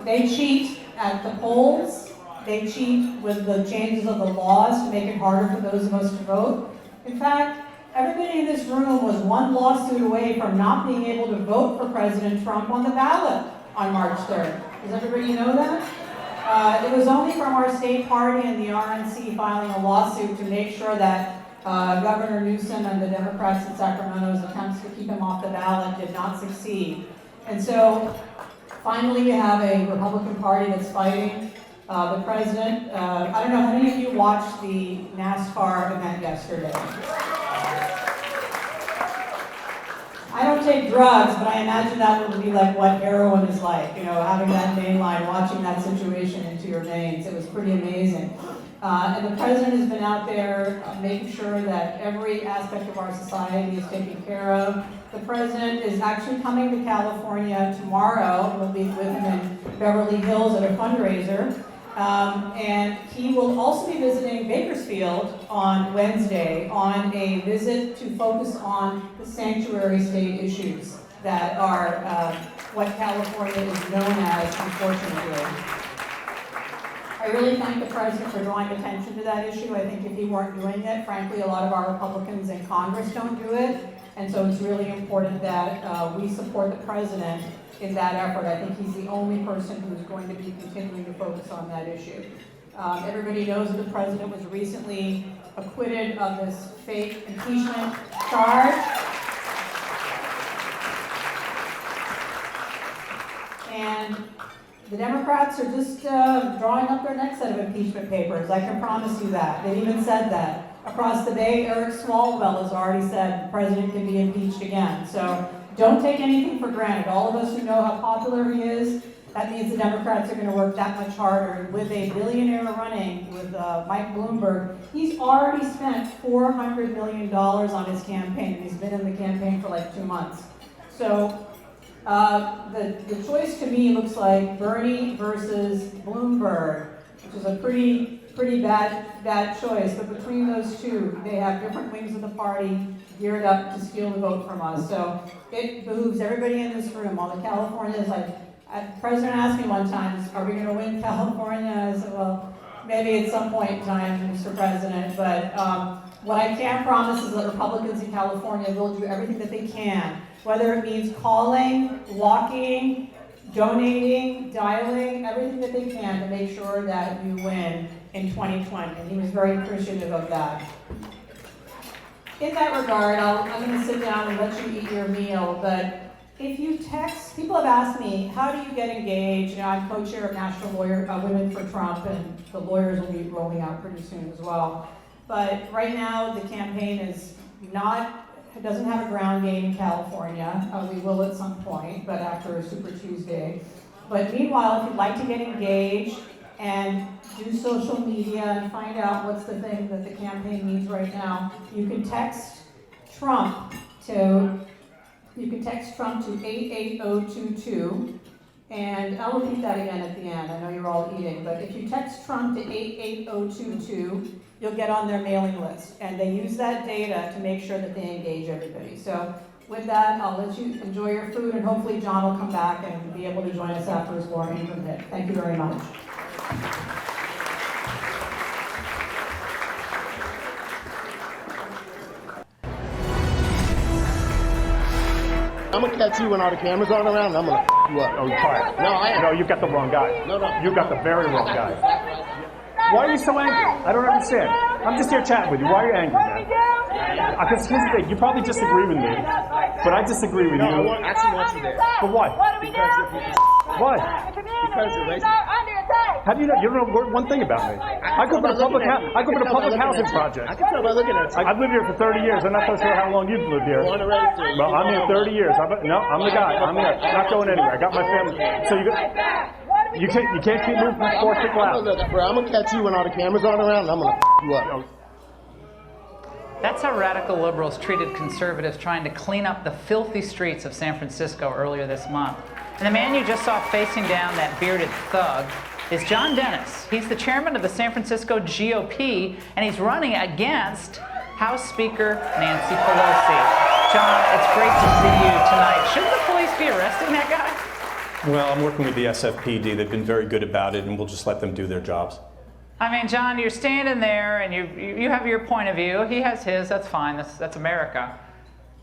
They cheat at the polls, they cheat with the changes of the laws to make it harder for those of us to vote. In fact, everybody in this room was one lawsuit away from not being able to vote for President Trump on the ballot on March 3rd. Does everybody know that? It was only from our state party and the RNC filing a lawsuit to make sure that Governor Newsom and the Democrats in Sacramento's attempts to keep him off the ballot did not succeed. And so, finally, we have a Republican Party that's fighting the president. I don't know, how many of you watched the NASCAR event yesterday? I don't take drugs, but I imagine that would be like what heroin is like, having that main line, watching that situation into your veins. It was pretty amazing. And the president has been out there making sure that every aspect of our society is taken care of. The president is actually coming to California tomorrow. We'll be with him in Beverly Hills at a fundraiser. And he will also be visiting Bakersfield on Wednesday on a visit to focus on the sanctuary state issues that are what California is known as, unfortunately. I really thank the president for drawing attention to that issue. I think if he weren't doing it, frankly, a lot of our Republicans in Congress don't do it. And so it's really important that we support the president in that effort. I think he's the only person who's going to be continuing to focus on that issue. Everybody knows that the president was recently acquitted of this fake impeachment charge. And the Democrats are just drawing up their next set of impeachment papers. I can promise you that. They've even said that. Across the bay, Eric Swalwell has already said the president can be impeached again. So don't take anything for granted. All of us who know how popular he is, that means the Democrats are going to work that much harder. And with a billionaire running with Mike Bloomberg, he's already spent $400 million on his campaign. He's been in the campaign for like 2 months. So the choice to me looks like Bernie versus Bloomberg, which is a pretty bad choice. But between those two, they have different wings of the party geared up to steal the vote from us. So it behooves everybody in this room, all the Californians. The president asked me one time, are we going to win California? I said, well, maybe at some point in time, Mr. President. But what I can promise is that Republicans in California will do everything that they can, whether it means calling, walking, donating, dialing, everything that they can to make sure that you win in 2020. And he was very appreciative of that. In that regard, I'm going to sit down and let you eat your meal, but if you text, people have asked me, how do you get engaged? You know, I'm co-chair of National Women for Trump, and the lawyers will be rolling out pretty soon as well. But right now, the campaign is doesn't have a ground game in California. We will at some point, but after Super Tuesday. But meanwhile, if you'd like to get engaged and do social media and find out what's the thing that the campaign needs right now, you can text Trump to 88022, and I'll repeat that again at the end. I know you're all eating, but if you text Trump to 88022, you'll get on their mailing list, and they use that data to make sure that they engage everybody. So with that, I'll let you enjoy your food, and hopefully John will come back and be able to join us after his war income hit. Thank you very much. I'm gonna catch you when all the cameras aren't around, and I'm gonna you up. Oh, you tried. No, I am. No, you've got the wrong guy. No. You got the very wrong guy. Why are you so angry? I don't understand. I'm just here chatting with you. Why are you angry, man? Because here's the thing. You probably disagree with me, but I disagree with you. I actually want you there. But why? Why? Because you're racist. How do you know? You don't know one thing about me. I go to the public housing project. I can tell by looking at you. I've lived here for 30 years. I'm not so sure how long you've lived here. Born and raised here. Well, I'm here 30 years. I'm the guy. I'm here. I'm not going anywhere. I got my family. So you can't keep moving from 4 6 loud. Look, bro, I'm gonna catch you when all the cameras aren't around, and I'm gonna you up. That's how radical liberals treated conservatives trying to clean up the filthy streets of San Francisco earlier this month. And the man you just saw facing down that bearded thug is John Dennis. He's the chairman of the San Francisco GOP, and he's running against House Speaker Nancy Pelosi. John, it's great to see you tonight. Shouldn't the police be arresting that guy? Well, I'm working with the SFPD. They've been very good about it, and we'll just let them do their jobs. I mean, John, you're standing there, and you have your point of view. He has his. That's fine. That's America.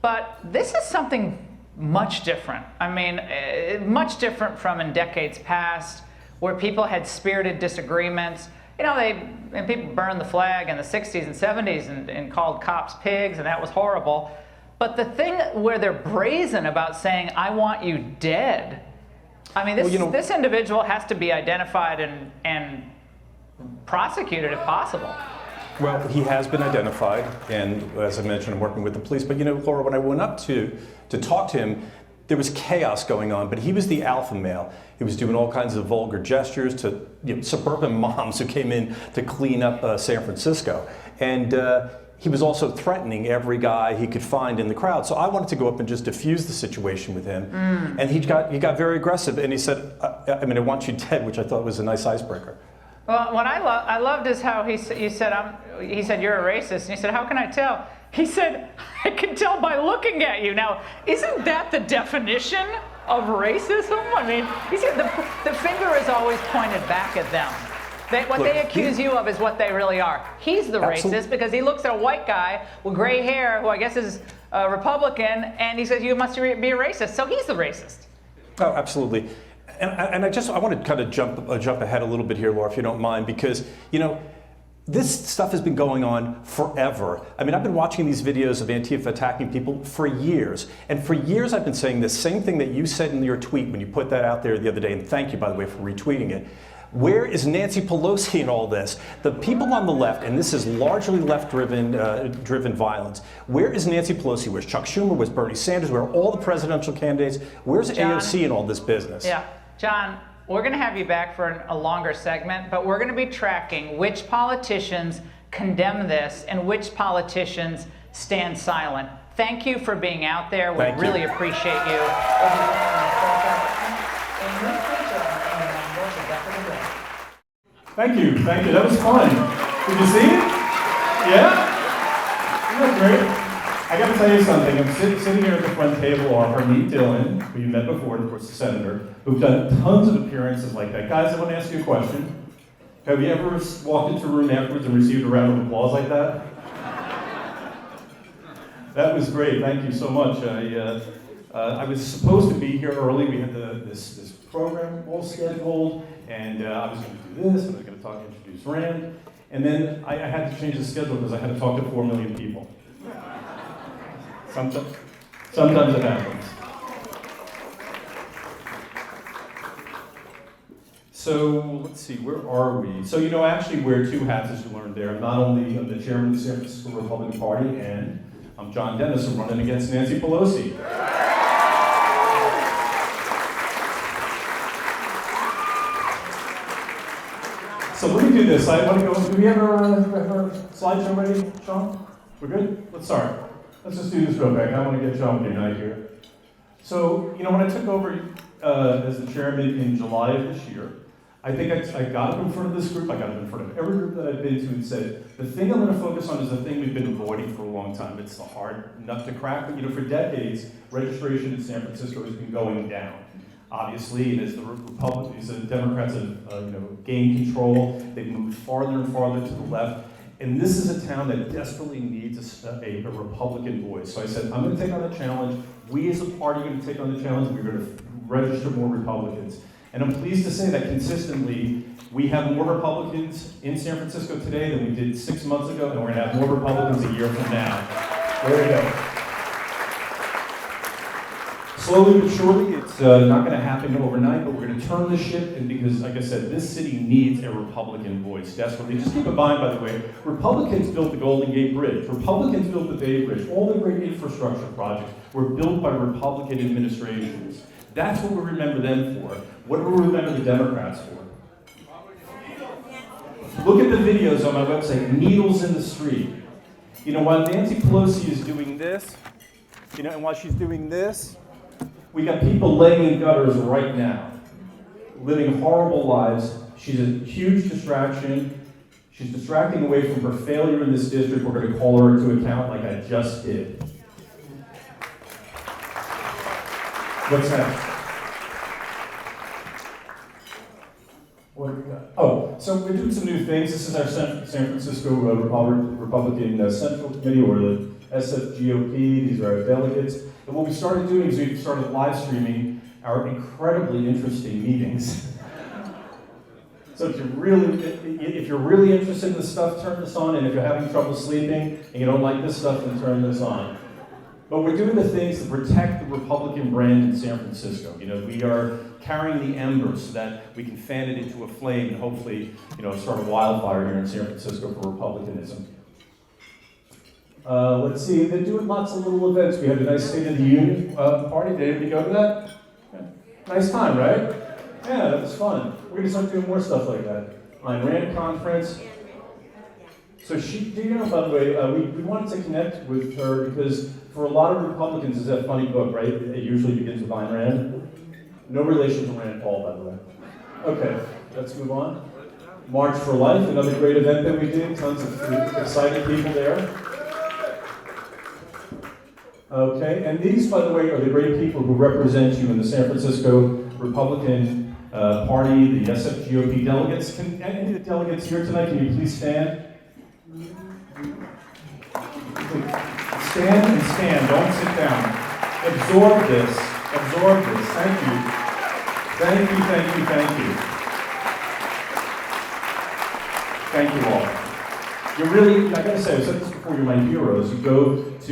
But this is something much different. I mean, much different from in decades past, where people had spirited disagreements. You know, and people burned the flag in the 60s and 70s and called cops pigs, and that was horrible. But the thing where they're brazen about saying, I want you dead, I mean, this individual has to be identified and prosecuted if possible. Well, he has been identified, and as I mentioned, I'm working with the police. But you know, Laura, when I went up to talk to him, there was chaos going on, but he was the alpha male. He was doing all kinds of vulgar gestures to suburban moms who came in to clean up San Francisco. And he was also threatening every guy he could find in the crowd. So I wanted to go up and just diffuse the situation with him. And he got very aggressive, and he said, I want you dead, which I thought was a nice icebreaker. Well, what I loved is how he said, he said, you're a racist. And he said, how can I tell? He said, I can tell by looking at you. Now, isn't that the definition of racism? I mean, you see, the finger is always pointed back at them. What they accuse you of is what they really are. He's the racist because he looks at a white guy with gray hair, who I guess is a Republican, and he says, you must be a racist. So he's the racist. Oh, absolutely. And I want to kind of jump ahead a little bit here, Laura, if you don't mind, because, this stuff has been going on forever. I mean, I've been watching these videos of Antifa attacking people for years. And for years I've been saying the same thing that you said in your tweet when you put that out there the other day, and thank you, by the way, for retweeting it. Where is Nancy Pelosi in all this? The people on the left, and this is largely left-driven violence, where is Nancy Pelosi? Where's Chuck Schumer? Where's Bernie Sanders? Where are all the presidential candidates? Where's AOC in all this business? Yeah, John, we're going to have you back for a longer segment, but we're going to be tracking which politicians condemn this and which politicians stand silent. Thank you for being out there. We really appreciate you. Thank you. That was fun. Did you see it? Yeah? Isn't that great? I got to tell you something. I'm sitting here at the front table are Harmeet Dillon, who you met before, of course, the senator, who've done tons of appearances like that. Guys, I want to ask you a question. Have you ever walked into a room afterwards and received a round of applause like that? That was great. Thank you so much. I was supposed to be here early. We had this program all scheduled, and I was going to do this, and I was going to introduce Rand, and then I had to change the schedule because I had to talk to 4 million people. Sometimes it happens. So let's see, where are we? So I actually wear 2 hats, as you learned there. Not only am the chairman of the San Francisco Republican Party, and I'm John Dennis. I'm running against Nancy Pelosi. So let me do this. I want to go. Do we have our slideshow ready, Sean? We're good? Let's start. Let's just do this real quick. I want to get Sean tonight here. So, when I took over as the chairman in July of this year, I think I got up in front of this group. I got up in front of every group that I've been to and said, the thing I'm going to focus on is the thing we've been avoiding for a long time. It's the hard nut to crack. But, for decades, registration in San Francisco has been going down. Obviously, and as the Democrats have gained control, they've moved farther and farther to the left. And this is a town that desperately needs a Republican voice. So I said, I'm going to take on the challenge. We as a party are going to take on the challenge. We're going to register more Republicans. And I'm pleased to say that consistently, we have more Republicans in San Francisco today than we did 6 months ago, and we're going to have more Republicans a year from now. There we go. Slowly but surely, it's not going to happen overnight, but we're going to turn the ship, and because, like I said, this city needs a Republican voice desperately. Just keep in mind, by the way, Republicans built the Golden Gate Bridge. Republicans built the Bay Bridge. All the great infrastructure projects were built by Republican administrations. That's what we remember them for. What do we remember the Democrats for? Look at the videos on my website, Needles in the Street. While Nancy Pelosi is doing this, and while she's doing this, we got people laying in gutters right now, living horrible lives. She's a huge distraction. She's distracting away from her failure in this district. We're going to call her to account like I just did. What's next? What do we got? Oh, so we're doing some new things. This is our San Francisco Republican Central Committee, or the SFGOP. These are our delegates. And what we started doing is we started live streaming our incredibly interesting meetings. So if you're really interested in this stuff, turn this on. And if you're having trouble sleeping and you don't like this stuff, then turn this on. But we're doing the things to protect the Republican brand in San Francisco. We are carrying the embers so that we can fan it into a flame and hopefully, start a wildfire here in San Francisco for Republicanism. Let's see, they're doing lots of little events. We had a nice State of the Union party. Did anybody go to that? Yeah. Nice time, right? Yeah, that was fun. We're going to start doing more stuff like that. Ayn Rand conference. So do you know, by the way, we wanted to connect with her because for a lot of Republicans, it's that funny book, right? It usually begins with Ayn Rand. No relation to Rand Paul, by the way. Okay, let's move on. March for Life, another great event that we did. Tons of excited people there. Okay, and these, by the way, are the great people who represent you in the San Francisco Republican Party, the SFGOP delegates. Can any of the delegates here tonight, can you please stand? Stand and stand, don't sit down. Absorb this, absorb this. Thank you. Thank you, thank you, thank you. Thank you all. You're really, I gotta say, I've said this before, you're my heroes. You go to,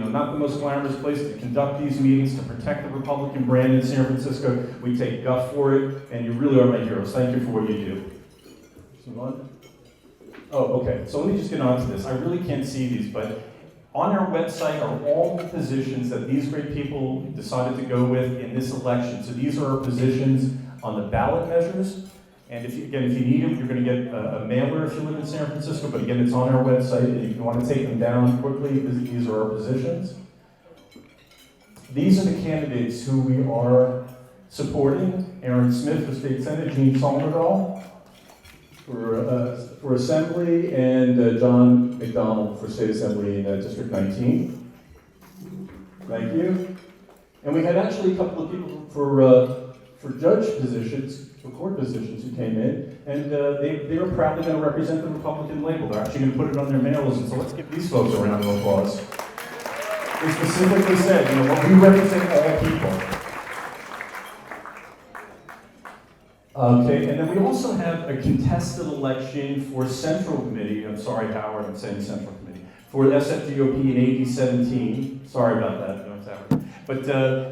not the most glamorous place to conduct these meetings, to protect the Republican brand in San Francisco. We take guff for it, and you really are my heroes. Thank you for what you do. Move on. Oh, okay, so let me just get on to this. I really can't see these, but on our website are all the positions that these great people decided to go with in this election. So these are our positions on the ballot measures. And if you need them, you're going to get a mailer if you live in San Francisco. But again, it's on our website. And if you want to take them down quickly, these are our positions. These are the candidates who we are supporting. Aaron Smith for State Senate, Gene Solmerdahl for Assembly, and John McDonald for State Assembly in District 19. Thank you. And we had actually a couple of people for judge positions, for court positions who came in, and they were proudly going to represent the Republican label. They're actually going to put it on their mailers, and so let's give these folks a round of applause. They specifically said, we represent all people. Okay, and then we also have a contested election for Central Committee. I'm sorry, Howard, I'm saying Central Committee. For SFGOP in AD 17. Sorry about that, no, it's Howard. But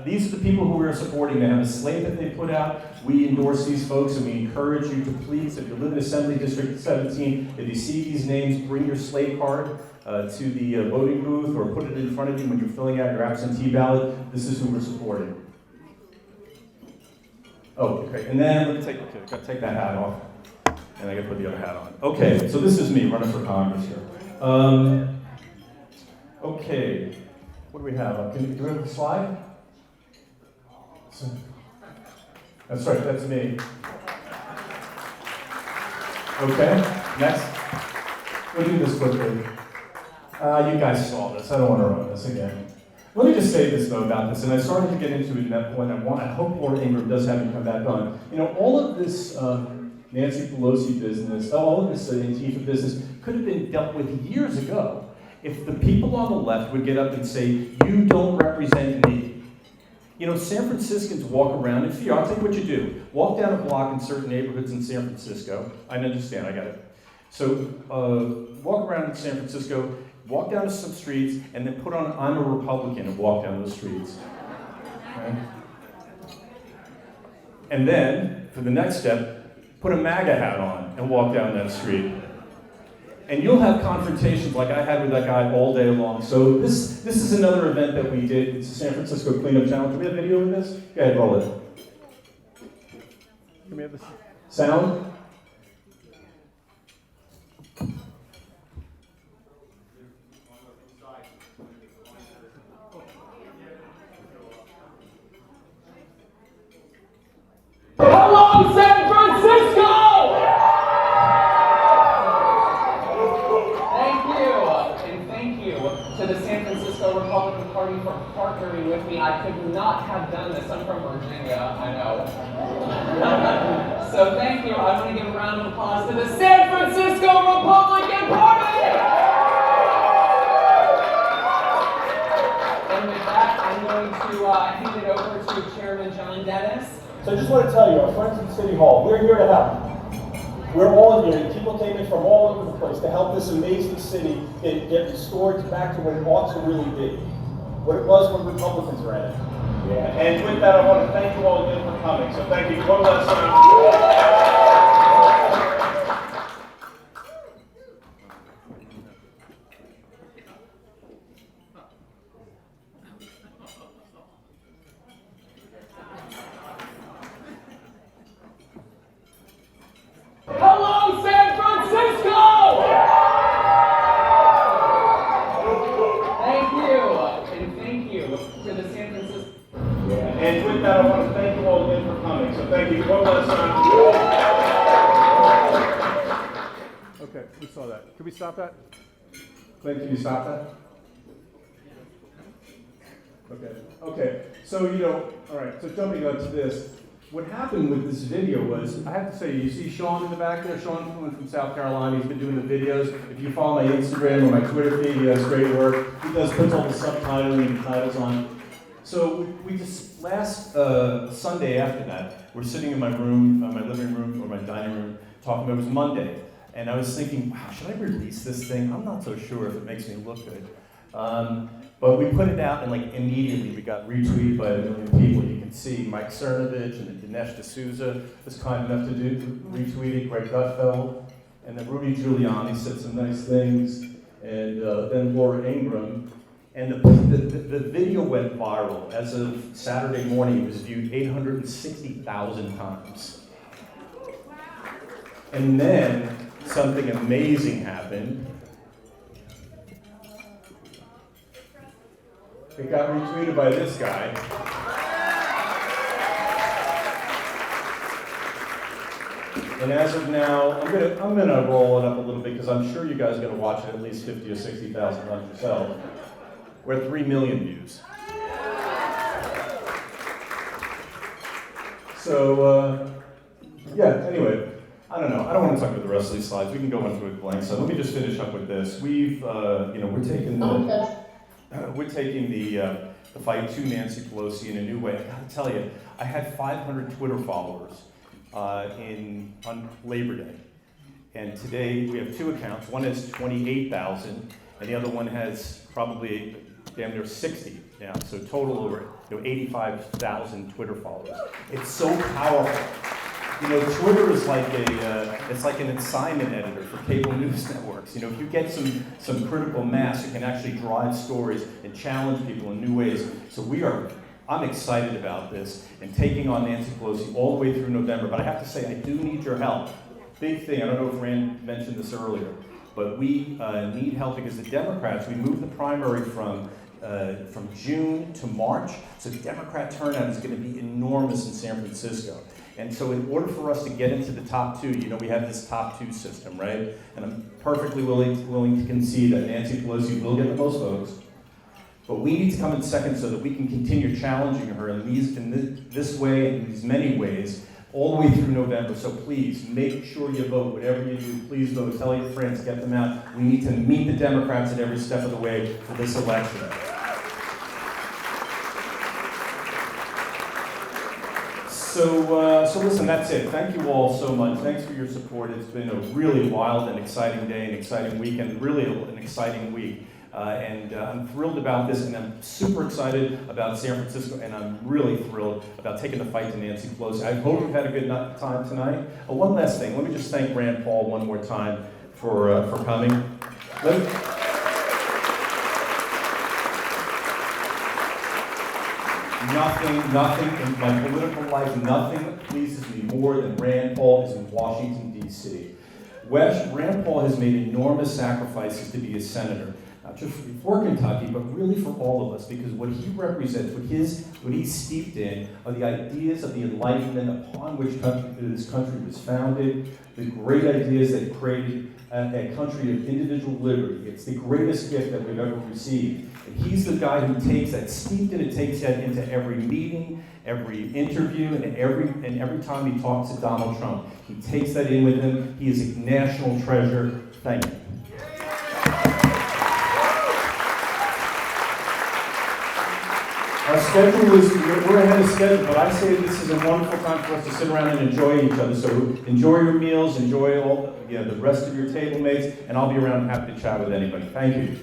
these are the people who we are supporting. They have a slate that they put out. We endorse these folks, and we encourage you to please, if you live in Assembly District 17, if you see these names, bring your slate card to the voting booth or put it in front of you when you're filling out your absentee ballot. This is who we're supporting. Oh, okay, and then let me take that hat off, and I gotta put the other hat on. Okay, so this is me running for Congress here. Okay, what do we have? Do we have a slide? That's right, that's me. Okay, next. We'll do this quickly. You guys saw this, I don't want to run this again. Let me just say this, though, about this, and I started to get into it at that point. I hope Laura Ingram does have me come back on. All of this Nancy Pelosi business, all of this Antifa business could have been dealt with years ago if the people on the left would get up and say, you don't represent me. San Franciscans walk around in fear. I'll tell you what you do. Walk down a block in certain neighborhoods in San Francisco. I understand, I got it. So walk around in San Francisco, walk down some streets, and then put on I'm a Republican and walk down those streets. Okay? And then, for the next step, put a MAGA hat on and walk down that street. And you'll have confrontations like I had with that guy all day long. So this is another event that we did. It's the San Francisco Cleanup Challenge. Do we have video of this? Go ahead, roll it. Can we have this? Sound? Hello, San Francisco! Thank you to the San Francisco Republican Party for partnering with me. I could not have done this. I'm from Virginia, I know. So thank you. I want to give a round of applause to the San Francisco Republican Party! And with that, I'm going to hand it over to Chairman John Dennis. So I just want to tell you, our friends at City Hall, we're here to help. We're all here. People came in from all over the place to help this amazing city get restored back to what it ought to really be. What it was when Republicans ran it. Yeah. And with that, I want to thank you all again for coming. So thank you. One last time. And with that, I want to thank you all again for coming. So thank you. One last time. Okay, we saw that. Can we stop that? Clint, can you stop that? Okay. So, all right, so jumping on to this, what happened with this video was, I have to say, you see Sean in the back there? Sean coming from South Carolina, he's been doing the videos. If you follow my Instagram or my Twitter feed, he does great work. He puts all the subtitling and titles on. So we just, last Sunday after that, we're sitting in my room, my living room, or my dining room, talking, it was Monday. And I was thinking, wow, should I release this thing? I'm not so sure if it makes me look good. But we put it out, and like immediately we got retweeted by 1 million people. You can see Mike Cernovich and then Dinesh D'Souza was kind enough to retweet it, Greg Gutfeld, and then Rudy Giuliani said some nice things, and then Laura Ingraham. And the video went viral. As of Saturday morning, it was viewed 860,000 times. And then something amazing happened. It got retweeted by this guy. And as of now, I'm gonna roll it up a little bit because I'm sure you guys are gonna watch it at least 50 or 60,000 times yourself. We're at 3 million views. So, yeah, anyway, I don't know. I don't want to talk about the rest of these slides. We can go on through it blank. So let me just finish up with this. We're taking the fight to Nancy Pelosi in a new way. I gotta tell you, I had 500 Twitter followers on Labor Day. And today we have 2 accounts. One has 28,000, and the other one has probably damn near 60 now. So total over 85,000 Twitter followers. It's so powerful. Twitter is like it's like an assignment editor for cable news networks. If you get some critical mass, you can actually drive stories and challenge people in new ways. So I'm excited about this and taking on Nancy Pelosi all the way through November. But I have to say, I do need your help. Big thing, I don't know if Rand mentioned this earlier, but we need help because the Democrats, we moved the primary from June to March, so the Democrat turnout is going to be enormous in San Francisco. And so in order for us to get into the top 2, we have this top 2 system, right? And I'm perfectly willing to concede that Nancy Pelosi will get the most votes. But we need to come in second so that we can continue challenging her in this way, in these many ways, all the way through November. So please, make sure you vote. Whatever you do, please vote. Tell your friends, get them out. We need to meet the Democrats at every step of the way for this election. So listen, that's it. Thank you all so much. Thanks for your support. It's been a really wild and exciting day, an exciting week, and really an exciting week. And I'm thrilled about this, and I'm super excited about San Francisco, and I'm really thrilled about taking the fight to Nancy Pelosi. I hope you've had a good time tonight. One last thing. Let me just thank Rand Paul one more time for coming. Nothing in my political life, nothing pleases me more than Rand Paul is in Washington, D.C. Rand Paul has made enormous sacrifices to be a senator, not just for Kentucky, but really for all of us, because what he represents, what he's steeped in, are the ideas of the Enlightenment upon which this country was founded, the great ideas that created a country of individual liberty. It's the greatest gift that we've ever received. And he's the guy who takes that, steeped in it, takes that into every meeting, every interview, and every time he talks to Donald Trump. He takes that in with him. He is a national treasure. Thank you. Our schedule we're ahead of schedule, but I say this is a wonderful time for us to sit around and enjoy each other. So enjoy your meals, enjoy the rest of your table mates, and I'll be around happy to chat with anybody. Thank you.